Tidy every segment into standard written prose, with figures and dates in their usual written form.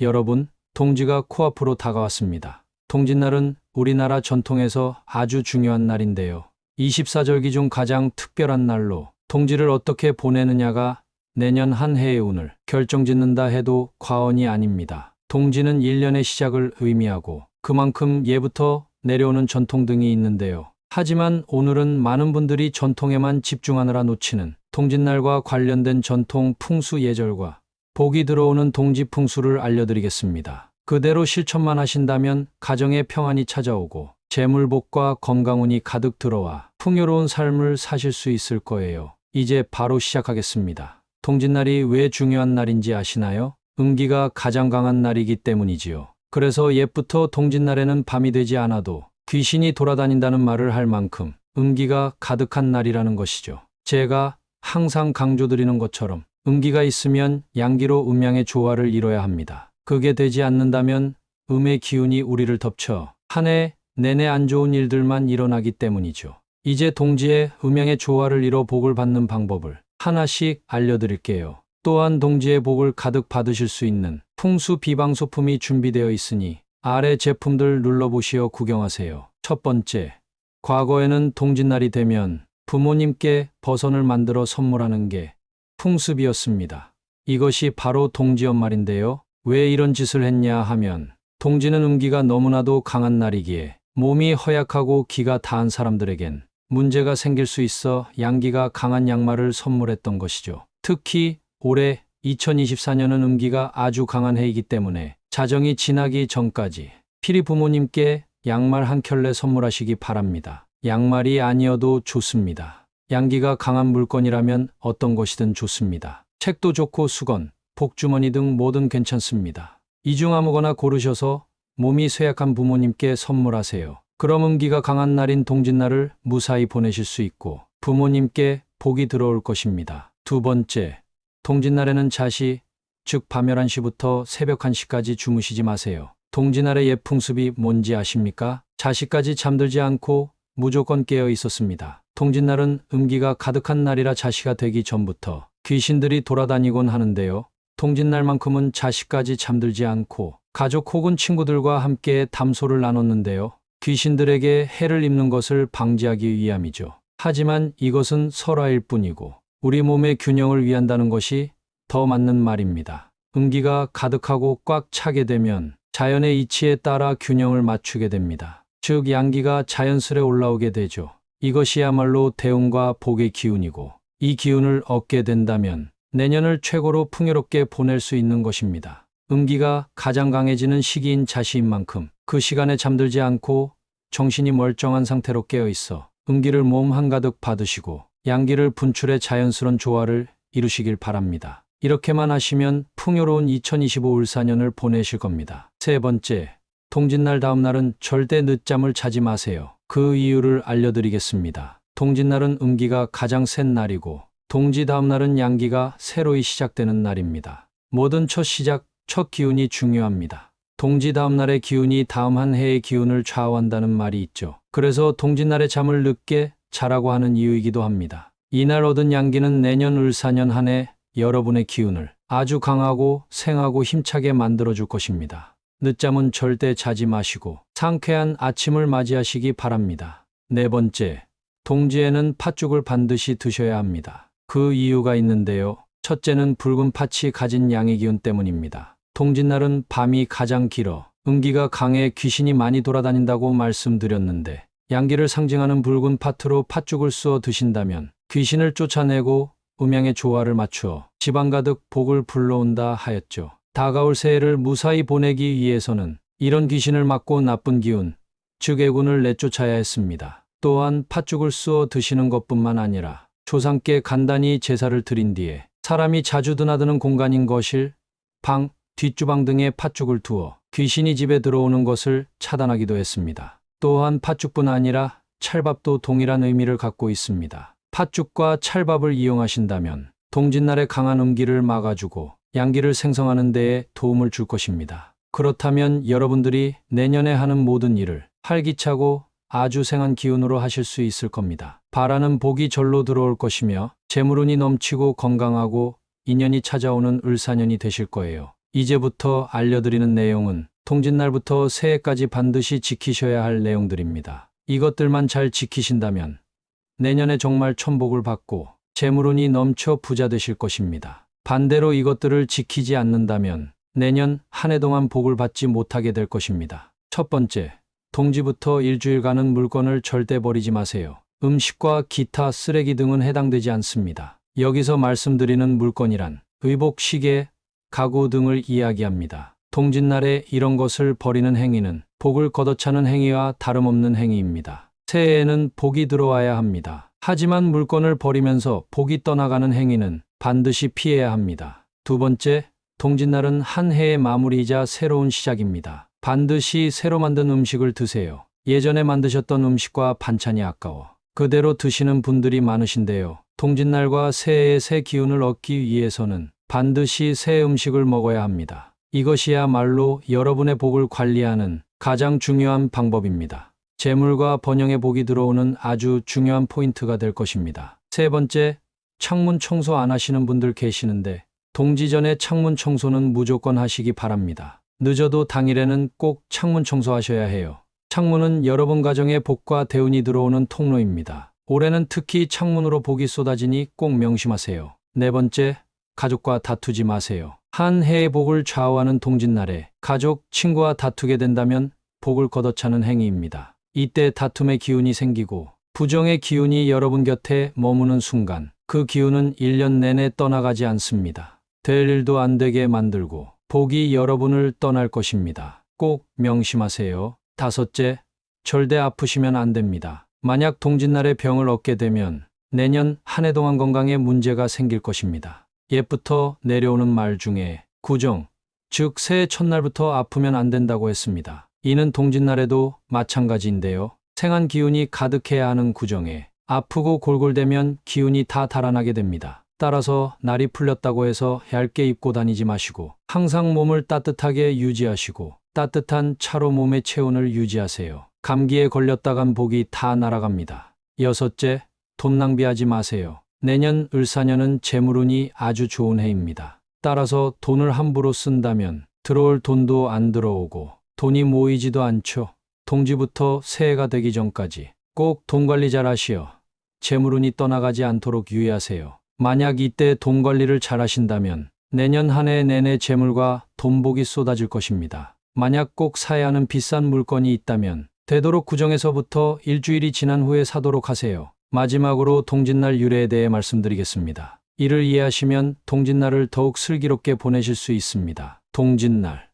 여러분, 동지가 코앞으로 다가왔습니다. 동짓날은 우리나라 전통에서 아주 중요한 날인데요. 24절기 중 가장 특별한 날로 동지를 어떻게 보내느냐가 내년 한 해의 운을 결정짓는다 해도 과언이 아닙니다. 동지는 1년의 시작을 의미하고 그만큼 예부터 내려오는 전통 등이 있는데요. 하지만 오늘은 많은 분들이 전통에만 집중하느라 놓치는 동짓날과 관련된 전통 풍수 예절과 복이 들어오는 동지 풍수를 알려드리겠습니다. 그대로 실천만 하신다면 가정의 평안이 찾아오고 재물복과 건강운이 가득 들어와 풍요로운 삶을 사실 수 있을 거예요. 이제 바로 시작하겠습니다. 동짓날이 왜 중요한 날인지 아시나요? 음기가 가장 강한 날이기 때문이지요. 그래서 옛부터 동짓날에는 밤이 되지 않아도 귀신이 돌아다닌다는 말을 할 만큼 음기가 가득한 날이라는 것이죠. 제가 항상 강조드리는 것처럼 음기가 있으면 양기로 음양의 조화를 이뤄야 합니다. 그게 되지 않는다면 음의 기운이 우리를 덮쳐 한 해 내내 안 좋은 일들만 일어나기 때문이죠. 이제 동지의 음양의 조화를 이뤄 복을 받는 방법을 하나씩 알려드릴게요. 또한 동지의 복을 가득 받으실 수 있는 풍수 비방 소품이 준비되어 있으니 아래 제품들 눌러보시어 구경하세요. 첫 번째, 과거에는 동짓날이 되면 부모님께 버선을 만들어 선물하는 게 풍습이었습니다. 이것이 바로 동지연말인데요. 왜 이런 짓을 했냐 하면 동지는 음기가 너무나도 강한 날이기에 몸이 허약하고 기가 다한 사람들에겐 문제가 생길 수 있어 양기가 강한 양말을 선물했던 것이죠. 특히 올해 2024년은 음기가 아주 강한 해이기 때문에 자정이 지나기 전까지 필히 부모님께 양말 한 켤레 선물하시기 바랍니다. 양말이 아니어도 좋습니다. 양기가 강한 물건이라면 어떤 것이든 좋습니다. 책도 좋고 수건, 복주머니 등 뭐든 괜찮습니다. 이 중 아무거나 고르셔서 몸이 쇠약한 부모님께 선물하세요. 그럼 음기가 강한 날인 동짓날을 무사히 보내실 수 있고 부모님께 복이 들어올 것입니다. 두 번째, 동짓날에는 자시, 즉 밤 11시부터 새벽 1시까지 주무시지 마세요. 동짓날의 옛 풍습이 뭔지 아십니까? 자시까지 잠들지 않고 무조건 깨어 있었습니다. 동짓날은 음기가 가득한 날이라 자시가 되기 전부터 귀신들이 돌아다니곤 하는데요. 동짓날만큼은 자시까지 잠들지 않고 가족 혹은 친구들과 함께 담소를 나눴는데요. 귀신들에게 해를 입는 것을 방지하기 위함이죠. 하지만 이것은 설화일 뿐이고 우리 몸의 균형을 위한다는 것이 더 맞는 말입니다. 음기가 가득하고 꽉 차게 되면 자연의 이치에 따라 균형을 맞추게 됩니다. 즉 양기가 자연스레 올라오게 되죠. 이것이야말로 대운과 복의 기운이고 이 기운을 얻게 된다면 내년을 최고로 풍요롭게 보낼 수 있는 것입니다. 음기가 가장 강해지는 시기인 자시인 만큼 그 시간에 잠들지 않고 정신이 멀쩡한 상태로 깨어 있어 음기를 몸 한가득 받으시고 양기를 분출해 자연스러운 조화를 이루시길 바랍니다. 이렇게만 하시면 풍요로운 2025 을사년을 보내실 겁니다. 세 번째, 동짓날 다음 날은 절대 늦잠을 자지 마세요. 그 이유를 알려드리겠습니다. 동짓날은 음기가 가장 센 날이고 동지 다음 날은 양기가 새로이 시작되는 날입니다. 모든 첫 시작, 첫 기운이 중요합니다. 동지 다음 날의 기운이 다음 한 해의 기운을 좌우한다는 말이 있죠. 그래서 동짓날에 잠을 늦게 자라고 하는 이유이기도 합니다. 이날 얻은 양기는 내년 을사년 한 해 여러분의 기운을 아주 강하고 생하고 힘차게 만들어줄 것입니다. 늦잠은 절대 자지 마시고 상쾌한 아침을 맞이하시기 바랍니다. 네 번째, 동지에는 팥죽을 반드시 드셔야 합니다. 그 이유가 있는데요. 첫째는 붉은 팥이 가진 양의 기운 때문입니다. 동짓날은 밤이 가장 길어 음기가 강해 귀신이 많이 돌아다닌다고 말씀드렸는데 양기를 상징하는 붉은 팥으로 팥죽을 쑤어 드신다면 귀신을 쫓아내고 음양의 조화를 맞추어 집안 가득 복을 불러온다 하였죠. 다가올 새해를 무사히 보내기 위해서는 이런 귀신을 막고 나쁜 기운, 즉 애군을 내쫓아야 했습니다. 또한 팥죽을 쑤어 드시는 것뿐만 아니라 조상께 간단히 제사를 드린 뒤에 사람이 자주 드나드는 공간인 거실, 방, 뒷주방 등에 팥죽을 두어 귀신이 집에 들어오는 것을 차단하기도 했습니다. 또한 팥죽뿐 아니라 찰밥도 동일한 의미를 갖고 있습니다. 팥죽과 찰밥을 이용하신다면 동짓날의 강한 음기를 막아주고 양기를 생성하는 데에 도움을 줄 것입니다. 그렇다면 여러분들이 내년에 하는 모든 일을 활기차고 아주 생한 기운으로 하실 수 있을 겁니다. 바라는 복이 절로 들어올 것이며 재물운이 넘치고 건강하고 인연이 찾아오는 을사년이 되실 거예요. 이제부터 알려드리는 내용은 동짓날부터 새해까지 반드시 지키셔야 할 내용들입니다. 이것들만 잘 지키신다면 내년에 정말 천복을 받고 재물운이 넘쳐 부자 되실 것입니다. 반대로 이것들을 지키지 않는다면 내년 한 해 동안 복을 받지 못하게 될 것입니다. 첫 번째, 동지부터 일주일간은 물건을 절대 버리지 마세요. 음식과 기타 쓰레기 등은 해당되지 않습니다. 여기서 말씀드리는 물건이란 의복, 시계, 가구 등을 이야기합니다. 동짓날에 이런 것을 버리는 행위는 복을 걷어차는 행위와 다름없는 행위입니다. 새해에는 복이 들어와야 합니다. 하지만 물건을 버리면서 복이 떠나가는 행위는 반드시 피해야 합니다. 두 번째, 동짓날은 한 해의 마무리이자 새로운 시작입니다. 반드시 새로 만든 음식을 드세요. 예전에 만드셨던 음식과 반찬이 아까워 그대로 드시는 분들이 많으신데요. 동짓날과 새해의 새 기운을 얻기 위해서는 반드시 새 음식을 먹어야 합니다. 이것이야말로 여러분의 복을 관리하는 가장 중요한 방법입니다. 재물과 번영의 복이 들어오는 아주 중요한 포인트가 될 것입니다. 세 번째, 창문 청소 안 하시는 분들 계시는데 동지 전에 창문 청소는 무조건 하시기 바랍니다. 늦어도 당일에는 꼭 창문 청소하셔야 해요. 창문은 여러분 가정에 복과 대운이 들어오는 통로입니다. 올해는 특히 창문으로 복이 쏟아지니 꼭 명심하세요. 네 번째, 가족과 다투지 마세요. 한 해의 복을 좌우하는 동짓날에 가족, 친구와 다투게 된다면 복을 걷어차는 행위입니다. 이때 다툼의 기운이 생기고 부정의 기운이 여러분 곁에 머무는 순간 그 기운은 1년 내내 떠나가지 않습니다. 될 일도 안 되게 만들고 복이 여러분을 떠날 것입니다. 꼭 명심하세요. 다섯째, 절대 아프시면 안 됩니다. 만약 동짓날에 병을 얻게 되면 내년 한 해 동안 건강에 문제가 생길 것입니다. 옛부터 내려오는 말 중에 구정, 즉 새해 첫날부터 아프면 안 된다고 했습니다. 이는 동짓날에도 마찬가지인데요. 생한 기운이 가득해야 하는 구정에 아프고 골골대면 기운이 다 달아나게 됩니다. 따라서 날이 풀렸다고 해서 얇게 입고 다니지 마시고 항상 몸을 따뜻하게 유지하시고 따뜻한 차로 몸의 체온을 유지하세요. 감기에 걸렸다간 복이 다 날아갑니다. 여섯째, 돈 낭비하지 마세요. 내년 을사년은 재물운이 아주 좋은 해입니다. 따라서 돈을 함부로 쓴다면 들어올 돈도 안 들어오고 돈이 모이지도 않죠. 동지부터 새해가 되기 전까지 꼭 돈 관리 잘 하시어 재물운이 떠나가지 않도록 유의하세요. 만약 이때 돈 관리를 잘 하신다면 내년 한 해 내내 재물과 돈복이 쏟아질 것입니다. 만약 꼭 사야 하는 비싼 물건이 있다면 되도록 구정에서부터 일주일이 지난 후에 사도록 하세요. 마지막으로 동짓날 유래에 대해 말씀드리겠습니다. 이를 이해하시면 동짓날을 더욱 슬기롭게 보내실 수 있습니다. 동짓날,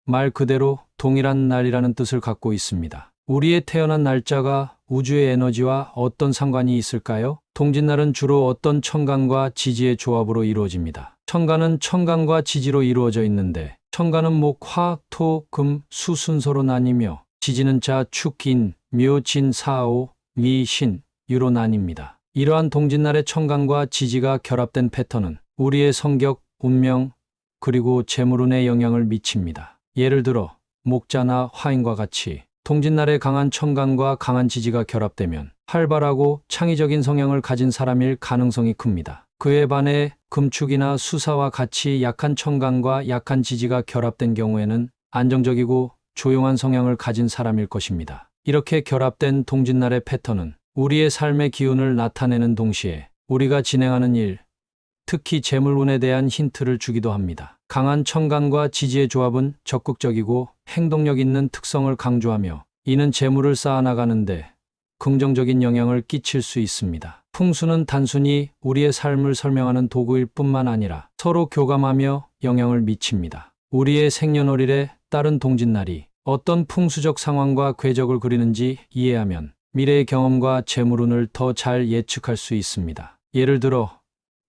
말 그대로 동일한 날이라는 뜻을 갖고 있습니다. 우리의 태어난 날짜가 우주의 에너지와 어떤 상관이 있을까요? 동짓날은 주로 어떤 천간과 지지의 조합으로 이루어집니다. 천간은 천간과 지지로 이루어져 있는데 천간은 목, 화, 토, 금, 수 순서로 나뉘며 지지는 자, 축, 인, 묘, 진, 사, 오, 미, 신, 유로 나뉩니다. 이러한 동짓날의 천간과 지지가 결합된 패턴은 우리의 성격, 운명, 그리고 재물운에 영향을 미칩니다. 예를 들어 목자나 화인과 같이 동짓날에 강한 천간과 강한 지지가 결합되면 활발하고 창의적인 성향을 가진 사람일 가능성이 큽니다. 그에 반해 금축이나 수사와 같이 약한 천간과 약한 지지가 결합된 경우에는 안정적이고 조용한 성향을 가진 사람일 것입니다. 이렇게 결합된 동짓날의 패턴은 우리의 삶의 기운을 나타내는 동시에 우리가 진행하는 일, 특히 재물운에 대한 힌트를 주기도 합니다. 강한 천간과 지지의 조합은 적극적이고 행동력 있는 특성을 강조하며 이는 재물을 쌓아나가는데 긍정적인 영향을 끼칠 수 있습니다. 풍수는 단순히 우리의 삶을 설명하는 도구일 뿐만 아니라 서로 교감하며 영향을 미칩니다. 우리의 생년월일에 따른 동짓날이 어떤 풍수적 상황과 궤적을 그리는지 이해하면 미래의 경험과 재물운을 더 잘 예측할 수 있습니다. 예를 들어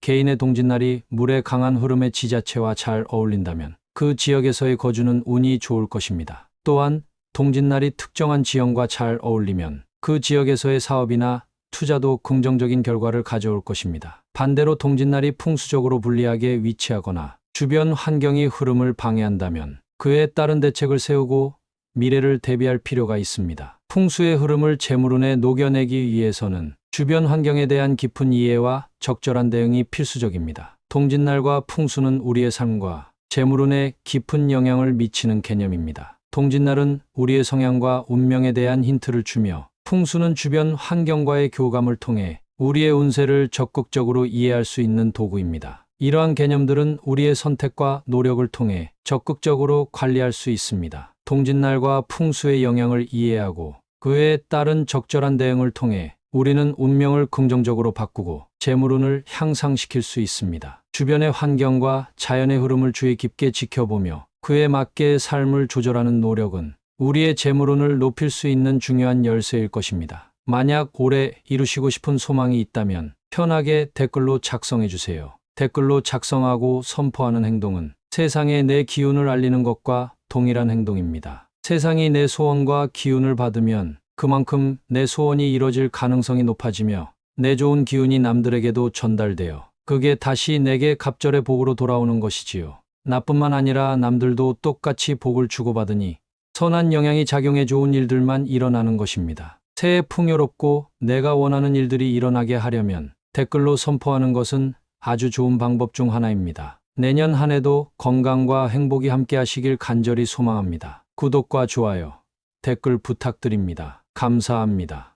개인의 동짓날이 물의 강한 흐름의 지자체와 잘 어울린다면 그 지역에서의 거주는 운이 좋을 것입니다. 또한 동짓날이 특정한 지형과 잘 어울리면 그 지역에서의 사업이나 투자도 긍정적인 결과를 가져올 것입니다. 반대로 동짓날이 풍수적으로 불리하게 위치하거나 주변 환경이 흐름을 방해한다면 그에 따른 대책을 세우고 미래를 대비할 필요가 있습니다. 풍수의 흐름을 재물운에 녹여내기 위해서는 주변 환경에 대한 깊은 이해와 적절한 대응이 필수적입니다. 동짓날과 풍수는 우리의 삶과 재물운에 깊은 영향을 미치는 개념입니다. 동짓날은 우리의 성향과 운명에 대한 힌트를 주며, 풍수는 주변 환경과의 교감을 통해 우리의 운세를 적극적으로 이해할 수 있는 도구입니다. 이러한 개념들은 우리의 선택과 노력을 통해 적극적으로 관리할 수 있습니다. 동짓날과 풍수의 영향을 이해하고 그에 따른 적절한 대응을 통해 우리는 운명을 긍정적으로 바꾸고 재물운을 향상시킬 수 있습니다. 주변의 환경과 자연의 흐름을 주의 깊게 지켜보며 그에 맞게 삶을 조절하는 노력은 우리의 재물운을 높일 수 있는 중요한 열쇠일 것입니다. 만약 올해 이루시고 싶은 소망이 있다면 편하게 댓글로 작성해 주세요. 댓글로 작성하고 선포하는 행동은 세상에 내 기운을 알리는 것과 동일한 행동입니다. 세상이 내 소원과 기운을 받으면 그만큼 내 소원이 이뤄질 가능성이 높아지며 내 좋은 기운이 남들에게도 전달되어 그게 다시 내게 갑절의 복으로 돌아오는 것이지요. 나뿐만 아니라 남들도 똑같이 복을 주고받으니 선한 영향이 작용해 좋은 일들만 일어나는 것입니다. 새해 풍요롭고 내가 원하는 일들이 일어나게 하려면 댓글로 선포하는 것은 아주 좋은 방법 중 하나입니다. 내년 한 해도 건강과 행복이 함께 하시길 간절히 소망합니다. 구독과 좋아요, 댓글 부탁드립니다. 감사합니다.